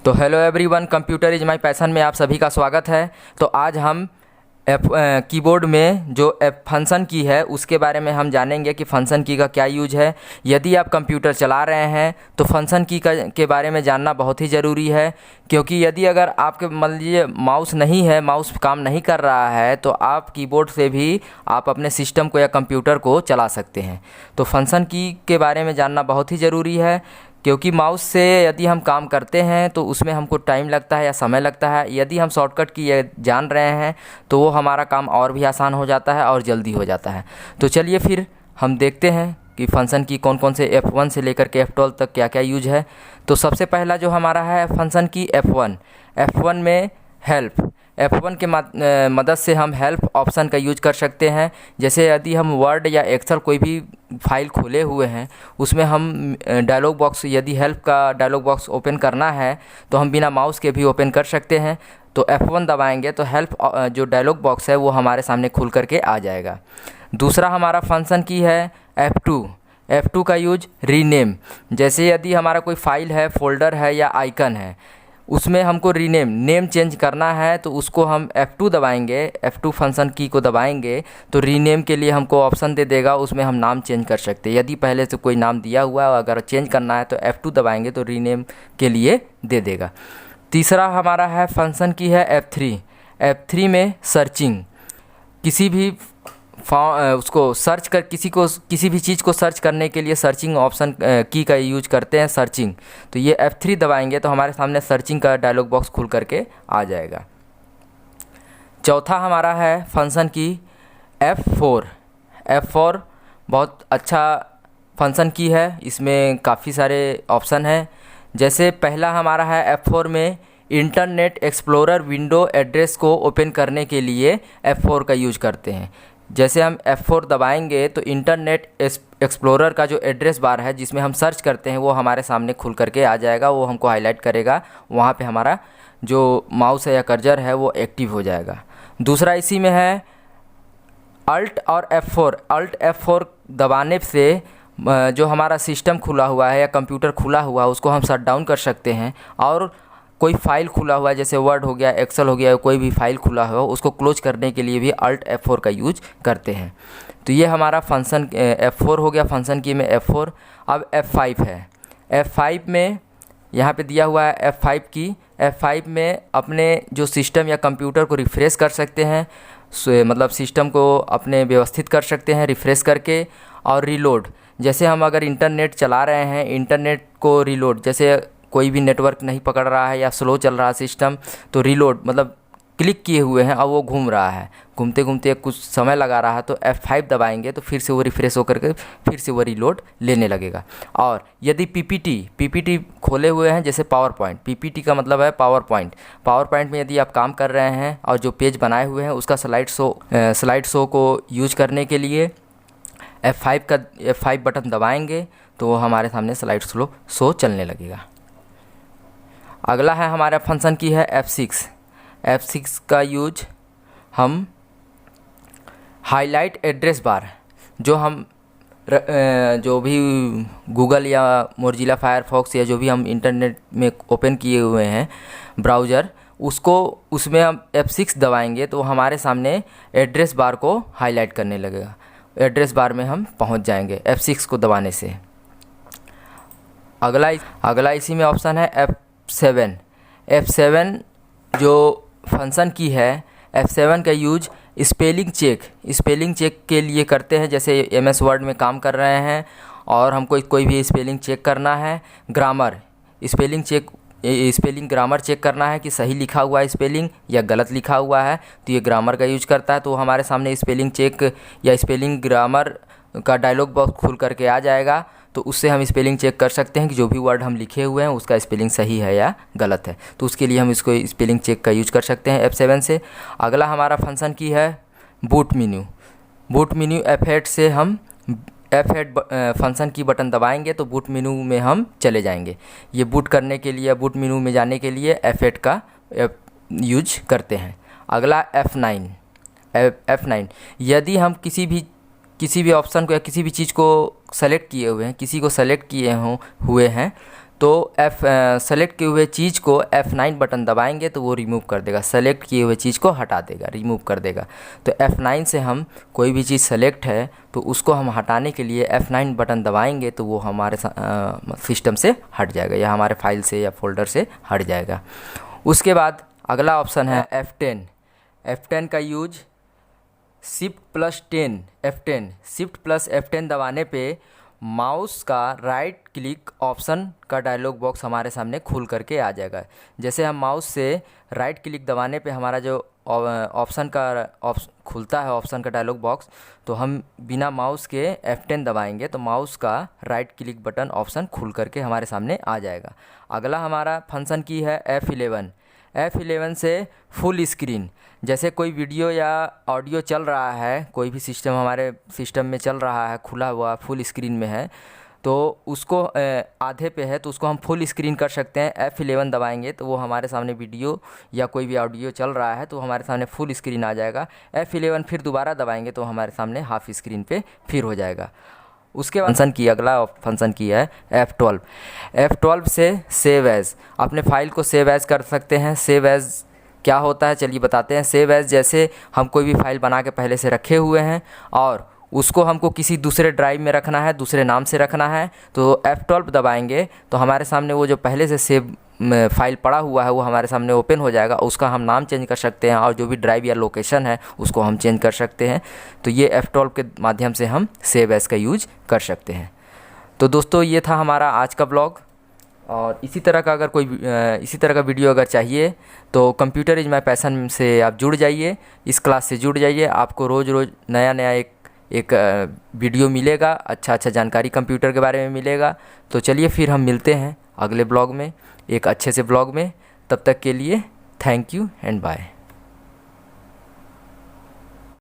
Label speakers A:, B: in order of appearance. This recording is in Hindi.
A: तो hello everyone, computer is my passion में आप सभी का स्वागत है। तो आज हम कीबोर्ड में जो फंक्शन की है उसके बारे में हम जानेंगे कि फंक्शन की का क्या यूज है। यदि आप कंप्यूटर चला रहे हैं तो फंक्शन की के बारे में जानना बहुत ही ज़रूरी है, क्योंकि यदि अगर आपके मान लीजिए माउस नहीं है, माउस काम नहीं कर रहा है, तो आप कीबोर्ड से भी आप अपने सिस्टम को या कंप्यूटर को चला सकते हैं। तो फंक्शन की के बारे में जानना बहुत ही ज़रूरी है, क्योंकि माउस से यदि हम काम करते हैं तो उसमें हमको टाइम लगता है या समय लगता है। यदि हम शॉर्टकट की ये जान रहे हैं तो वो हमारा काम और भी आसान हो जाता है और जल्दी हो जाता है। तो चलिए फिर हम देखते हैं कि फंक्शन की कौन कौन से F1 से लेकर के F12 तक क्या क्या यूज है। तो सबसे पहला जो हमारा है फंक्शन की F1 में हेल्प। F1 के मदद से हम हेल्प ऑप्शन का यूज कर सकते हैं। जैसे यदि हम वर्ड या एक्सेल कोई भी फाइल खोले हुए हैं, उसमें हम डायलॉग बॉक्स, यदि हेल्प का डायलॉग बॉक्स ओपन करना है तो हम बिना माउस के भी ओपन कर सकते हैं। तो F1 दबाएंगे तो हेल्प जो डायलॉग बॉक्स है वो हमारे सामने खुल करके आ जाएगा। दूसरा हमारा फंक्शन की है F2 का यूज रीनेम। जैसे यदि हमारा कोई फाइल है, फोल्डर है या आइकन है, उसमें हमको नेम चेंज करना है तो उसको हम F2 दबाएंगे, F2 फंक्शन की को दबाएंगे तो रीनेम के लिए हमको ऑप्शन दे देगा, उसमें हम नाम चेंज कर सकते हैं। यदि पहले से कोई नाम दिया हुआ है, अगर चेंज करना है तो F2 दबाएंगे तो रीनेम के लिए दे देगा। तीसरा हमारा है फंक्शन की है F3 में सर्चिंग। किसी भी उसको सर्च कर किसी भी चीज़ को सर्च करने के लिए सर्चिंग ऑप्शन की का यूज करते हैं, सर्चिंग। तो ये F3 दबाएंगे तो हमारे सामने सर्चिंग का डायलॉग बॉक्स खुल करके आ जाएगा। चौथा हमारा है फंक्शन की F4 बहुत अच्छा फंक्शन की है, इसमें काफ़ी सारे ऑप्शन हैं। जैसे पहला हमारा है F4 में इंटरनेट एक्सप्लोरर विंडो एड्रेस को ओपन करने के लिए F4 का यूज करते हैं। जैसे हम F4 दबाएंगे तो इंटरनेट एक्सप्लोरर का जो एड्रेस बार है जिसमें हम सर्च करते हैं वो हमारे सामने खुल करके आ जाएगा, वो हमको हाईलाइट करेगा, वहाँ पे हमारा जो माउस है या कर्सर है वो एक्टिव हो जाएगा। दूसरा इसी में है अल्ट F4 दबाने से जो हमारा सिस्टम खुला हुआ है या कंप्यूटर खुला हुआ है उसको हम शट डाउन कर सकते हैं, और कोई फाइल खुला हुआ है जैसे वर्ड हो गया, एक्सेल हो गया, कोई भी फाइल खुला हुआ उसको क्लोज करने के लिए भी अल्ट F4 का यूज करते हैं। तो ये हमारा फंक्शन F4 हो गया, फंक्शन की में F4। अब F5 है। F5 में यहाँ पे दिया हुआ है F5 में अपने जो सिस्टम या कंप्यूटर को रिफ़्रेश कर सकते हैं, मतलब सिस्टम को अपने व्यवस्थित कर सकते हैं रिफ़्रेश करके। और रीलोड, जैसे हम अगर इंटरनेट चला रहे हैं, इंटरनेट को रीलोड, जैसे कोई भी नेटवर्क नहीं पकड़ रहा है या स्लो चल रहा है सिस्टम, तो रीलोड मतलब क्लिक किए हुए हैं और वो घूम रहा है, घूमते घूमते कुछ समय लगा रहा है, तो F5 दबाएंगे तो फिर से वो रिफ़्रेश होकर के फिर से वो रीलोड लेने लगेगा। और यदि PPT खोले हुए हैं, जैसे PPT का मतलब है पावर पॉइंट में यदि आप काम कर रहे हैं और जो पेज बनाए हुए हैं उसका स्लाइड शो को यूज करने के लिए F5 बटन दबाएंगे तो हमारे सामने स्लाइड शो चलने लगेगा। अगला है हमारा फंक्शन की है F6 का यूज हम हाईलाइट एड्रेस बार, जो भी गूगल या मोजिला फायरफॉक्स या जो भी हम इंटरनेट में ओपन किए हुए हैं ब्राउज़र, उसमें हम F6 दबाएंगे तो हमारे सामने एड्रेस बार को हाईलाइट करने लगेगा। एड्रेस बार में हम पहुंच जाएंगे F6 को दबाने से। अगला इसी में ऑप्शन है F7 जो फंक्शन की है। F7 का यूज स्पेलिंग चेक के लिए करते हैं। जैसे MS वर्ड में काम कर रहे हैं और हमको कोई भी स्पेलिंग चेक करना है, स्पेलिंग ग्रामर चेक करना है कि सही लिखा हुआ है स्पेलिंग या गलत लिखा हुआ है, तो ये ग्रामर का यूज करता है। तो हमारे सामने स्पेलिंग चेक या स्पेलिंग ग्रामर का डायलॉग बॉक्स खुल करके आ जाएगा, तो उससे हम स्पेलिंग चेक कर सकते हैं कि जो भी वर्ड हम लिखे हुए हैं उसका स्पेलिंग सही है या गलत है। तो उसके लिए हम इसको स्पेलिंग चेक का यूज कर सकते हैं F7 से। अगला हमारा फंक्शन की है बूट मेन्यू F8 से हम F8 फंक्शन की बटन दबाएंगे तो बूट मेन्यू में हम चले जाएंगे। ये बूट करने के लिए, बूट मेन्यू में जाने के लिए F8 का यूज करते हैं। अगला F9 यदि हम किसी भी ऑप्शन को या किसी भी चीज़ को सेलेक्ट किए हुए हैं, हुए हैं तो सेलेक्ट किए हुए चीज़ को F9 बटन दबाएंगे तो वो रिमूव कर देगा, सेलेक्ट किए हुए चीज़ को हटा देगा, रिमूव कर देगा। तो F9 से हम कोई भी चीज़ सेलेक्ट है तो उसको हम हटाने के लिए F9 बटन दबाएंगे तो वो हमारे सिस्टम से हट जाएगा या हमारे फाइल से या फोल्डर से हट जाएगा। उसके बाद अगला ऑप्शन है F10। F10 का यूज शिफ्ट प्लस F10 दबाने पे माउस का राइट क्लिक ऑप्शन का डायलॉग बॉक्स हमारे सामने खुल करके आ जाएगा। जैसे हम माउस से राइट क्लिक दबाने पे हमारा जो ऑप्शन खुलता है, ऑप्शन का डायलॉग बॉक्स, तो हम बिना माउस के F10 दबाएंगे तो माउस का राइट क्लिक बटन ऑप्शन खुल करके हमारे सामने आ जाएगा। अगला हमारा फंक्शन की है F11। F11 से फुल स्क्रीन, जैसे कोई वीडियो या ऑडियो चल रहा है, कोई भी सिस्टम हमारे सिस्टम में चल रहा है, खुला हुआ फुल स्क्रीन में है, तो उसको आधे पे है तो उसको हम फुल स्क्रीन कर सकते हैं। F11 दबाएंगे तो वो हमारे सामने वीडियो या कोई भी ऑडियो चल रहा है तो हमारे सामने फुल स्क्रीन आ जाएगा। F11 फिर दोबारा दबाएंगे तो हमारे सामने हाफ स्क्रीन पे फिर हो जाएगा। उसके बाद अगला फंक्शन की है F12। F12 से सेव एज़, अपने फाइल को सेव एज़ कर सकते हैं। सेव एज़ क्या होता है चलिए बताते हैं। सेव एज़ जैसे हम कोई भी फाइल बना के पहले से रखे हुए हैं और उसको हमको किसी दूसरे ड्राइव में रखना है, दूसरे नाम से रखना है, तो F12 दबाएंगे तो हमारे सामने वो जो पहले से सेव फाइल पड़ा हुआ है वो हमारे सामने ओपन हो जाएगा। उसका हम नाम चेंज कर सकते हैं और जो भी ड्राइव या लोकेशन है उसको हम चेंज कर सकते हैं। तो ये F12 के माध्यम से हम सेव एज़ का यूज कर सकते हैं। तो दोस्तों ये था हमारा आज का ब्लॉग, और इसी तरह का वीडियो अगर चाहिए तो कंप्यूटर इज़ माय पैशन से आप जुड़ जाइए, इस क्लास से जुड़ जाइए। आपको रोज़ नया एक वीडियो मिलेगा, अच्छा जानकारी कंप्यूटर के बारे में मिलेगा। तो चलिए फिर हम मिलते हैं अगले ब्लॉग में, एक अच्छे से ब्लॉग में। तब तक के लिए थैंक यू एंड बाय।